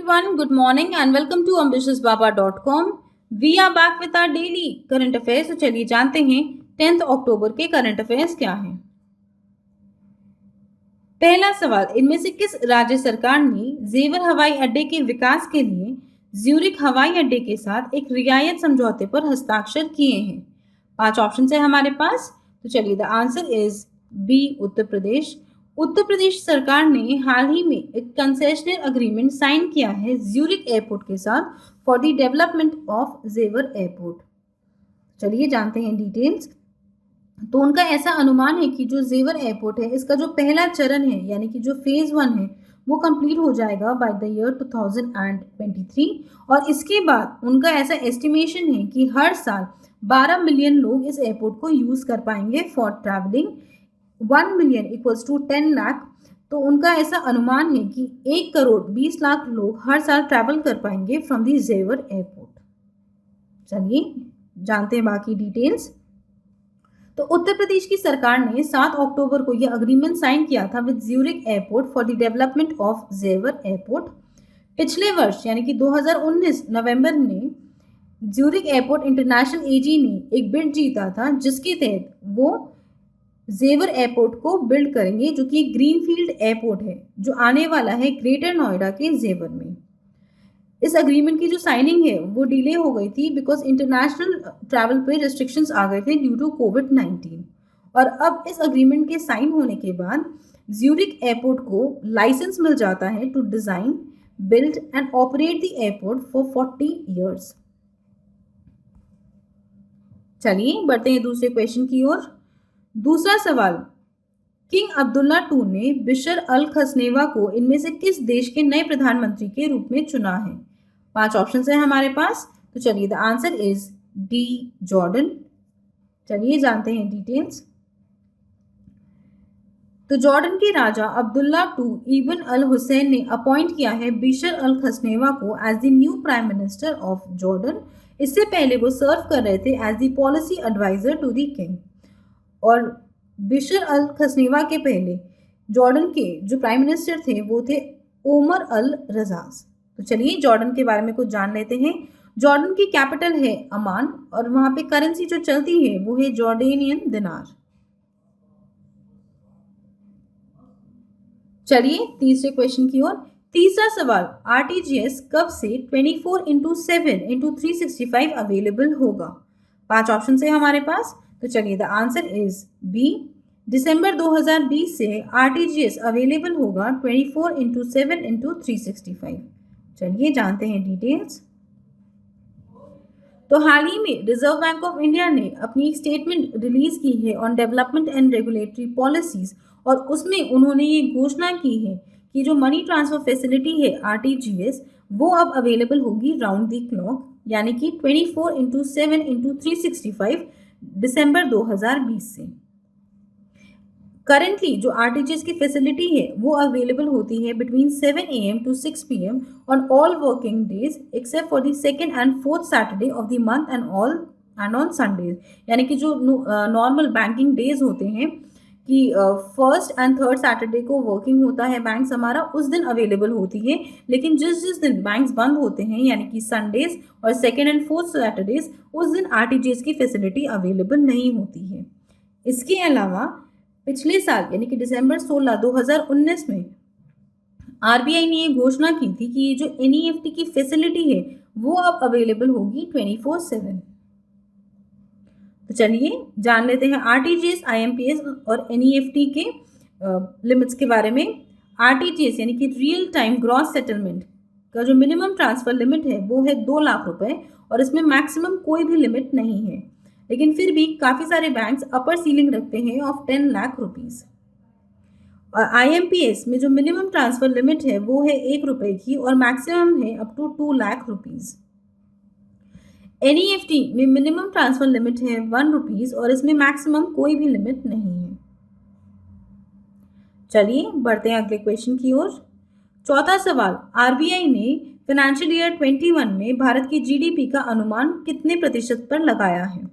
everyone, good morning and welcome to ambitiousbaba.com. We are back with our daily current affairs. तो चलिए जानते हैं 10th अक्टूबर के current affairs क्या हैं। पहला सवाल, इनमें से किस राज्य सरकार ने जेवर हवाई अड्डे के विकास के लिए ज्यूरिख हवाई अड्डे के साथ एक रियायत समझौते पर हस्ताक्षर किए हैं? 5 ऑप्शन है हमारे पास। तो चलिए, the answer is B, Uttar Pradesh. Uttar Pradesh सरकार ने हाल ही में एक कंसेशनल अग्रीमेंट साइन किया है ज्यूरिख एयरपोर्ट के साथ फॉर द डेवलपमेंट ऑफ जेवर एयरपोर्ट। चलिए जानते हैं डिटेल्स। तो उनका ऐसा अनुमान है कि जो जेवर एयरपोर्ट है, इसका जो पहला चरण है यानी कि जो फेज 1 है वो कंप्लीट हो जाएगा बाय द ईयर 2023 और इसके बाद उनका ऐसा एस्टिमेशन है कि हर साल 12 मिलियन लोग इस एयरपोर्ट को यूज कर पाएंगे for travelling. 1 million equals to 10 lakh. तो उनका ऐसा अनुमान है कि 1 करोड़ 20 लाख लोग हर साल ट्रैवल कर पाएंगे फ्रॉम दी जेवर एयरपोर्ट। चलिए जानते हैं बाकी डिटेल्स। तो उत्तर प्रदेश की सरकार ने 7 अक्टूबर को यह अग्रीमेंट साइन किया था with Zurich airport for the development of जेवर एयरपोर्ट। पिछले वर्ष यानी कि 2019 नवंबर में ज्यूरिख एयरपोर्ट इंटरनेशनल एजी ने एक बिड जीता था जिसके तहत वो जेवर एयरपोर्ट को बिल्ड करेंगे, जो कि ग्रीनफील्ड एयरपोर्ट है जो आने वाला है ग्रेटर नोएडा के जेवर में। इस अग्रीमेंट की जो साइनिंग है वो डिले हो गई थी बिकॉज इंटरनेशनल ट्रैवल पे रिस्ट्रिक्शंस आ गए थे ड्यू टू कोविड-19 और अब इस अग्रीमेंट के साइन होने के बाद ज्यूरिख एयरपोर्ट को लाइसेंस मिल जाता है to design, build and operate the airport for 40 years. चलिए बढ़ते हैं दूसरे क्वेश्चन की ओर। दूसरा सवाल, किंग अब्दुल्ला II ने बिशर अल खसनेवा को इनमें से किस देश के नए प्रधानमंत्री के रूप में चुना है? 5 ऑप्शन है हमारे पास। तो चलिए, the answer is D, Jordan. चलिए जानते हैं डिटेल्स। तो जॉर्डन के राजा अब्दुल्ला II इब्न अल हुसैन ने अपॉइंट किया है बिशर अल खसनेवा को as the new prime minister of Jordan. इससे पहले वो सर्व कर रहे थे as the policy adviser to the king और बिशर अल खसनेवा के पहले जॉर्डन के जो प्राइम मिनिस्टर थे वो थे ओमर अल रजाज। तो चलिए जॉर्डन के बारे में कुछ जान लेते हैं। जॉर्डन की कैपिटल है अमान और वहां पे करेंसी जो चलती है वो है जॉर्डेनियन दिनार। चलिए तीसरे क्वेश्चन की ओर। तीसरा सवाल, आरटीजीएस कब से 24/7/365 अवेलेबल होगा? 5 ऑप्शन है हमारे पास। तो चलिए, द आंसर इज बी, दिसंबर 2020 से आरटीजीएस अवेलेबल होगा 24/7/365। चलिए जानते हैं डिटेल्स। तो हाल ही में रिजर्व बैंक ऑफ इंडिया ने अपनी एक स्टेटमेंट रिलीज की है on development and regulatory policies और उसमें उन्होंने ये घोषणा की है कि जो मनी ट्रांसफर फैसिलिटी है आरटीजीएस वो अब अवेलेबल होगी राउंड द क्लॉक यानी कि 24/7/365 दिसंबर 2020 से। करेंटली जो आरटीजीएस की फैसिलिटी है वो अवेलेबल होती है between 7 AM to 6 PM on all working days except for the second and fourth Saturday of the month and on Sundays. यानी कि जो नॉर्मल बैंकिंग डेज होते हैं कि फर्स्ट एंड थर्ड सैटरडे को वर्किंग होता है बैंक्स हमारा, उस दिन अवेलेबल होती है। लेकिन जिस दिन बैंक्स बंद होते हैं यानी कि संडेज और सेकेंड एंड फोर्थ सैटरडेज, उस दिन आरटीजीएस की फैसिलिटी अवेलेबल नहीं होती है। इसके अलावा पिछले साल यानी कि दिसंबर 16, 2019 में आरबीआई ने ये घोषणा की थी कि ये जो एनईएफटी की फैसिलिटी है वो अब अवेलेबल होगी 24/7। तो चलिए जान लेते हैं आरटीजीएस, आईएमपीएस और एनईएफटी के लिमिट्स के बारे में। आरटीजीएस यानी कि रियल टाइम ग्रॉस सेटलमेंट का जो मिनिमम ट्रांसफर लिमिट है वो है 2 लाख रुपए और इसमें मैक्सिमम कोई भी लिमिट नहीं है। लेकिन फिर भी काफ़ी सारे बैंक्स अपर सीलिंग रखते हैं ऑफ 10 लाख रुपीज़। और आईएमपीएस में जो मिनिमम ट्रांसफर लिमिट है वो है 1 रुपये की और मैक्सिमम है up to 2 lakh rupees. NEFT में मिनिमम ट्रांसफर लिमिट है 1 रुपीज़ और इसमें मैक्सिमम कोई भी लिमिट नहीं है। चलिए बढ़ते हैं अगले क्वेश्चन की ओर। चौथा सवाल, आरबीआई ने फाइनेंशियल ईयर 21 में भारत की जीडीपी का अनुमान कितने प्रतिशत पर लगाया है?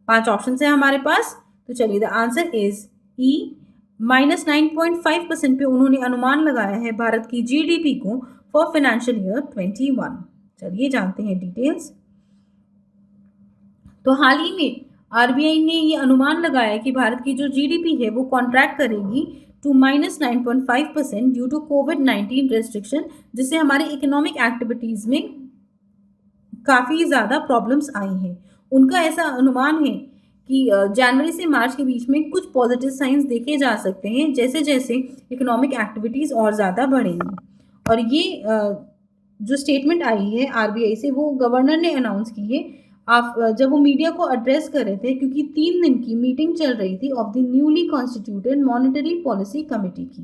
5 ऑप्शन है हमारे पास। तो चलिए, द आंसर इज ई, -9.5% पे उन्होंने अनुमान लगाया है भारत की जीडीपी को फॉर फाइनेंशियल ईयर 21। चलिए जानते हैं डिटेल्स। तो हाल ही में आरबीआई ने ये अनुमान लगाया कि भारत की जो जीडीपी है वो कॉन्ट्रैक्ट करेगी टू -9.5% ड्यू टू कोविड-19 रेस्ट्रिक्शन, जिससे हमारे इकोनॉमिक एक्टिविटीज में काफ़ी ज़्यादा प्रॉब्लम्स आई हैं। उनका ऐसा अनुमान है कि जनवरी से मार्च के बीच में कुछ पॉजिटिव साइंस देखे जा सकते हैं, जैसे जैसे इकोनॉमिक एक्टिविटीज़ और ज़्यादा बढ़ेंगी। और ये जो स्टेटमेंट आई है आरबीआई से, वो गवर्नर ने अनाउंस की है आप जब वो मीडिया को एड्रेस कर रहे थे, क्योंकि 3 दिन की मीटिंग चल रही थी of the newly constituted monetary policy committee की।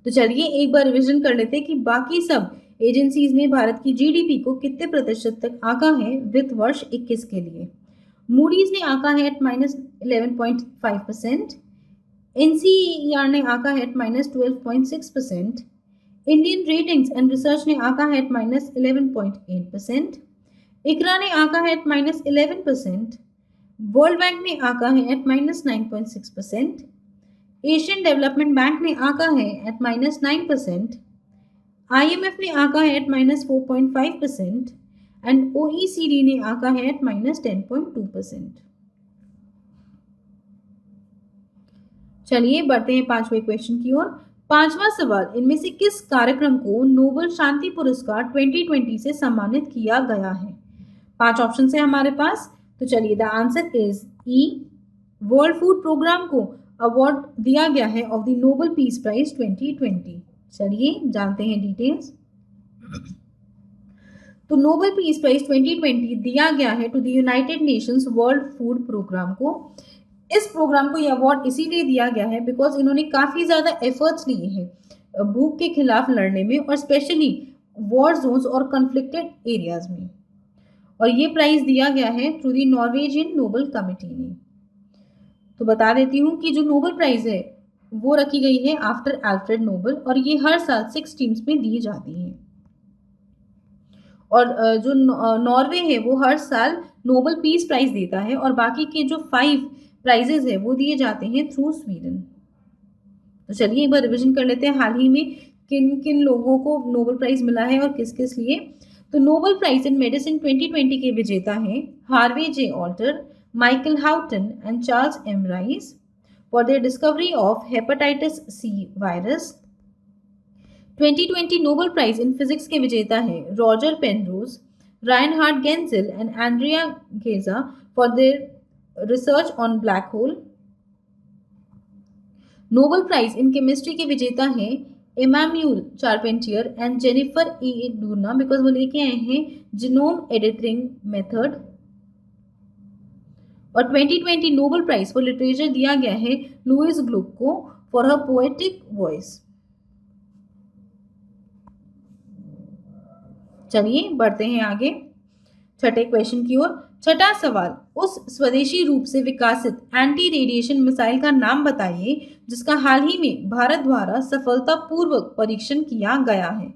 तो चलिए एक बार रिविजन कर लेते हैं कि बाकी सब एजेंसीज ने भारत की जीडीपी को कितने प्रतिशत तक आंका है वित्त वर्ष 21 के लिए। मूडीज ने आंका है एट -11.5%, एनसीईआर ने आंका है at -12.6%, Indian ratings and research ने आंका है एट -11.8%, इकरा ने आंका है एट -11%, वर्ल्ड बैंक ने आंका है एट -9.6%, एशियन डेवलपमेंट बैंक ने आंका है एट -9%, IMF ने आंका है एट -4.5% एंड OECD ने आंका है एट -10.2%। चलिए बढ़ते हैं 5वें क्वेश्चन की ओर। 5वां सवाल, इनमें से किस कार्यक्रम को नोबेल शांति पुरस्कार 2020 से सम्मानित किया गया है? 5 ऑप्शन है हमारे पास। तो चलिए the answer is E, world food programme को अवार्ड दिया गया है of the Nobel peace prize 2020। चलिए जानते हैं डिटेल्स। तो नोबेल पीस प्राइज 2020 दिया गया है to the United Nations world food programme को। इस प्रोग्राम को यह अवार्ड इसीलिए दिया गया है बिकॉज इन्होंने काफ़ी ज़्यादा एफर्ट्स लिए हैं भूख के खिलाफ लड़ने में, और स्पेशली वॉर जोन्स और कन्फ्लिक्टेड एरियाज में। और ये प्राइज दिया गया है through the Norwegian Nobel committee ने। तो बता देती हूँ कि जो नोबेल प्राइज है वो रखी गई है आफ्टर अल्फ्रेड नोबेल, और ये हर साल 6 टीम्स में दी जाती है। और जो नॉर्वे है वो हर साल नोबेल पीस प्राइज देता है, और बाकी के जो 5 प्राइजेज है वो दिए जाते हैं थ्रू स्वीडन। तो चलिए एक बार रिविजन कर लेते हैं हाल ही में किन किन लोगों को नोबेल प्राइज मिला है और किस किस लिए। तो नोबेल प्राइज इन मेडिसिन 2020 के विजेता हैं Harvey J Alter, Michael Houghton and Charles M Rice for their discovery of hepatitis C virus. 2020 Nobel prize in physics के विजेता हैं Roger Penrose, Reinhard Genzel and Andrea Ghez for their research on black hole. Nobel prize in chemistry के विजेता हैं Emmanuelle Charpentier and Jennifer A Doudna, because वो लेके आए हैं जीनोम एडिटिंग मेथड। और 2020 नोबेल प्राइज फॉर लिटरेचर दिया गया है लुइस ग्लुक को फॉर हर पोएटिक वॉइस। चलिए बढ़ते हैं आगे 6ठे क्वेश्चन की ओर। 6ठा सवाल, उस स्वदेशी रूप से विकसित एंटी रेडिएशन मिसाइल का नाम बताइए जिसका हाल ही में भारत द्वारा सफलतापूर्वक परीक्षण किया गया है।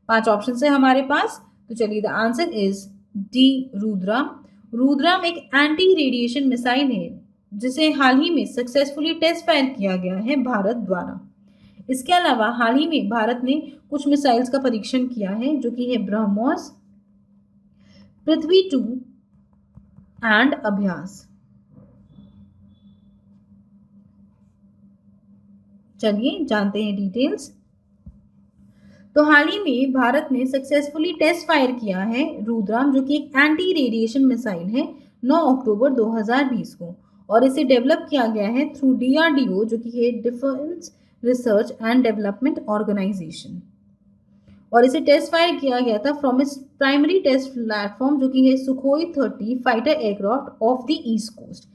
5 ऑप्शन है हमारे पास। तो चलिए द आंसर इज डी, रुद्राम। रुद्राम एक एंटी रेडिएशन मिसाइल है जिसे हाल ही में सक्सेसफुली टेस्ट फायर किया गया है भारत द्वारा। इसके अलावा हाल ही में भारत ने कुछ मिसाइल्स का परीक्षण किया है जो कि है ब्रह्मोस, पृथ्वी 2 एंड अभ्यास। चलिए जानते हैं डिटेल्स। तो हाल ही में भारत ने सक्सेसफुली टेस्ट फायर किया है रुद्राम, जो कि एक एंटी रेडिएशन मिसाइल है 9 अक्टूबर 2020 को, और इसे डेवलप किया गया है थ्रू DRDO जो कि है defence research and development organisation. और इसे टेस्ट फायर किया गया था from its primary test platform जो कि है Sukhoi 30 fighter aircraft off the east coast.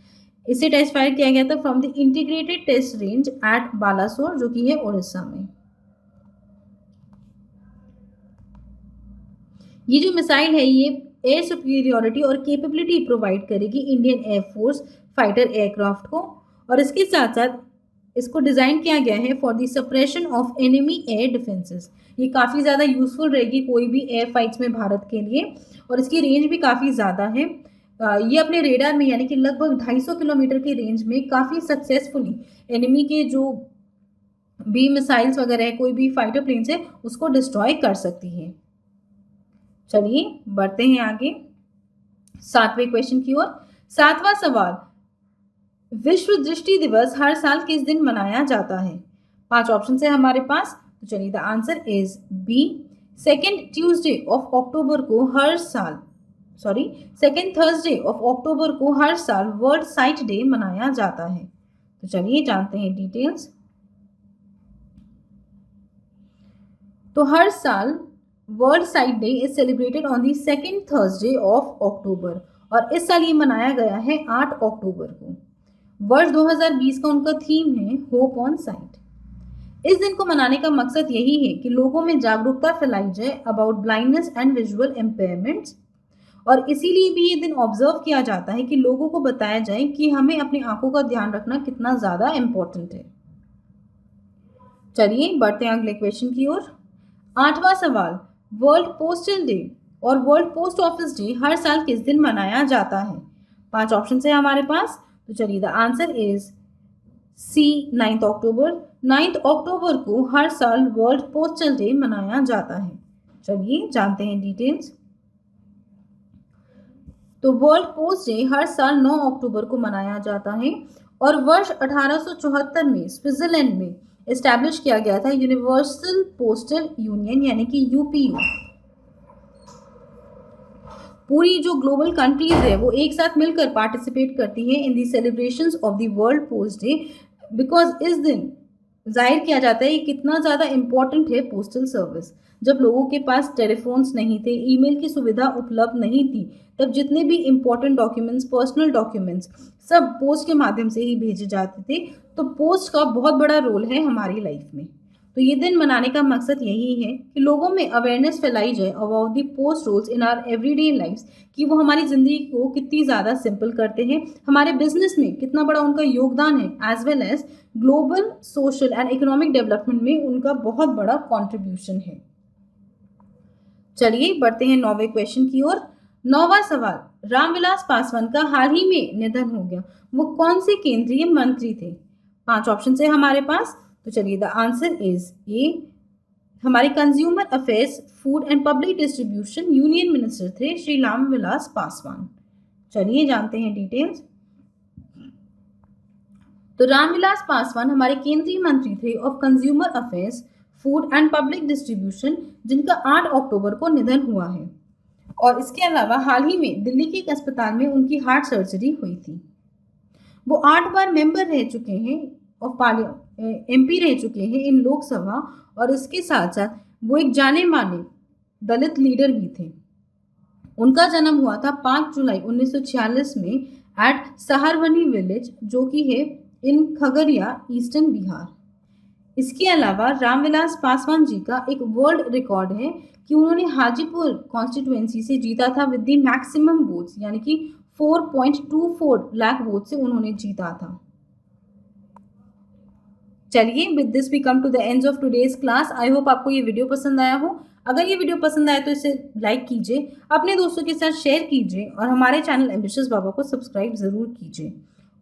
इसे टेस्ट फायर किया गया था from the integrated test range at Balasore जो कि है उड़ीसा में। ये जो मिसाइल है ये एयर सुपीरियरिटी और कैपेबिलिटी प्रोवाइड करेगी इंडियन एयरफोर्स फाइटर एयरक्राफ्ट को, और इसके साथ साथ इसको डिज़ाइन किया गया है for the suppression of enemy air defences. ये काफ़ी ज़्यादा यूजफुल रहेगी कोई भी एयर फाइट्स में भारत के लिए, और इसकी रेंज भी काफ़ी ज़्यादा है। ये अपने रेडार में यानी कि लगभग 250 किलोमीटर की रेंज में काफ़ी सक्सेसफुली एनिमी के जो बी मिसाइल्स वगैरह है, कोई भी फाइटर प्लेन्स है, उसको डिस्ट्रॉय कर सकती है। चलिए बढ़ते हैं आगे 7वें क्वेश्चन की ओर। 7वां सवाल, विश्व दृष्टि दिवस हर साल किस दिन मनाया जाता है? 5 ऑप्शन है हमारे पास। तो चलिए the answer is B, second Tuesday of October को हर साल सेकेंड थर्सडे ऑफ अक्टूबर को हर साल वर्ल्ड साइट डे मनाया जाता है। तो चलिए जानते हैं डिटेल्स। तो हर साल world site day is celebrated on the second Thursday of October और इस साल ये मनाया गया है 8 अक्टूबर को। वर्ष 2020 का उनका थीम है होप ऑन साइट। इस दिन को मनाने का मकसद यही है कि लोगों में जागरूकता फैलाई जाए about blindness and visual impairments और इसीलिए भी ये दिन ऑब्जर्व किया जाता है कि लोगों को बताया जाए कि हमें अपनी आंखों का ध्यान रखना कितना ज़्यादा इम्पोर्टेंट है। चलिए बढ़ते हैं अगले क्वेश्चन की ओर। 8वां सवाल, वर्ल्ड पोस्टल डे और वर्ल्ड पोस्ट ऑफिस डे हर साल किस दिन मनाया जाता है? 5 ऑप्शन है हमारे पास। तो चलिए द आंसर इज सी, 9 अक्टूबर। 9 अक्टूबर को हर साल वर्ल्ड पोस्टल डे मनाया जाता है। चलिए जानते हैं डिटेल्स। तो वर्ल्ड पोस्ट डे हर साल 9 अक्टूबर को मनाया जाता है और वर्ष 1874 में स्विट्जरलैंड में एस्टैब्लिश किया गया था यूनिवर्सल पोस्टल यूनियन यानी कि यूपीयू। पूरी जो ग्लोबल कंट्रीज है वो एक साथ मिलकर पार्टिसिपेट करती हैं in the celebrations of the world post day, because इस दिन जाहिर किया जाता है कि कितना ज़्यादा इम्पॉर्टेंट है पोस्टल सर्विस। जब लोगों के पास टेलीफोन्स नहीं थे, ईमेल की सुविधा उपलब्ध नहीं थी, तब जितने भी इम्पोर्टेंट डॉक्यूमेंट्स, पर्सनल डॉक्यूमेंट्स सब पोस्ट के माध्यम से ही भेजे जाते थे। तो पोस्ट का बहुत बड़ा रोल है हमारी लाइफ में। तो ये दिन मनाने का मकसद यही है कि लोगों में अवेयरनेस फैलाई जाए about the post roles in our everyday lifes, कि वो हमारी ज़िंदगी को कितनी ज़्यादा सिंपल करते हैं, हमारे बिजनेस में कितना बड़ा उनका योगदान है, as well as global social and economic development में उनका बहुत बड़ा कॉन्ट्रीब्यूशन है। चलिए बढ़ते हैं 9वें क्वेश्चन की ओर। 9वां सवाल, रामविलास पासवान का हाल ही में निधन हो गया, वो कौन से केंद्रीय मंत्री थे? 5 ऑप्शन है हमारे पास। तो चलिए द आंसर इज ए, हमारे consumer affairs, food and public distribution union minister थे श्री रामविलास पासवान। चलिए जानते हैं डिटेल्स। तो रामविलास पासवान हमारे केंद्रीय मंत्री थे of consumer affairs, food and public distribution, जिनका 8 अक्टूबर को निधन हुआ है। और इसके अलावा हाल ही में दिल्ली के एक अस्पताल में उनकी हार्ट सर्जरी हुई थी। वो 8 बार मेंबर रह चुके हैं ऑफ MP रह चुके हैं इन लोकसभा, और इसके साथ साथ वो एक जाने माने दलित लीडर भी थे। उनका जन्म हुआ था 5 जुलाई 1946 में एट सहारवनी विलेज, जो कि है इन खगड़िया, ईस्टर्न बिहार। इसके अलावा रामविलास पासवान जी का एक वर्ल्ड रिकॉर्ड है कि उन्होंने हाजीपुर कॉन्स्टिट्यूएंसी से जीता था विद द मैक्सिमम वोट्स, यानी कि 4.24 लाख वोट से उन्होंने जीता था। चलिए with this we come to the end of today's class. I hope आपको ये वीडियो पसंद आया हो। अगर ये वीडियो पसंद आए तो इसे लाइक कीजिए, अपने दोस्तों के साथ शेयर कीजिए और हमारे चैनल एम्बिशियस बाबा को सब्सक्राइब जरूर कीजिए।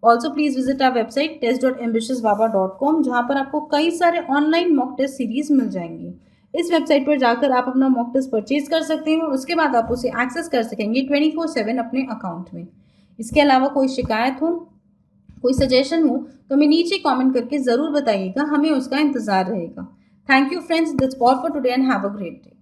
Also please visit our website test.ambitiousbaba.com, जहाँ पर आपको कई सारे ऑनलाइन मॉक टेस्ट सीरीज मिल जाएंगी। इस वेबसाइट पर जाकर आप अपना मॉक टेस्ट परचेज कर सकते हैं और उसके बाद आप उसे एक्सेस कर सकेंगे 24/7 अपने अकाउंट में। इसके अलावा कोई शिकायत हो, कोई सजेशन हो तो हमें नीचे कमेंट करके ज़रूर बताइएगा, हमें उसका इंतज़ार रहेगा। Thank you friends, that's all for today and have a great day.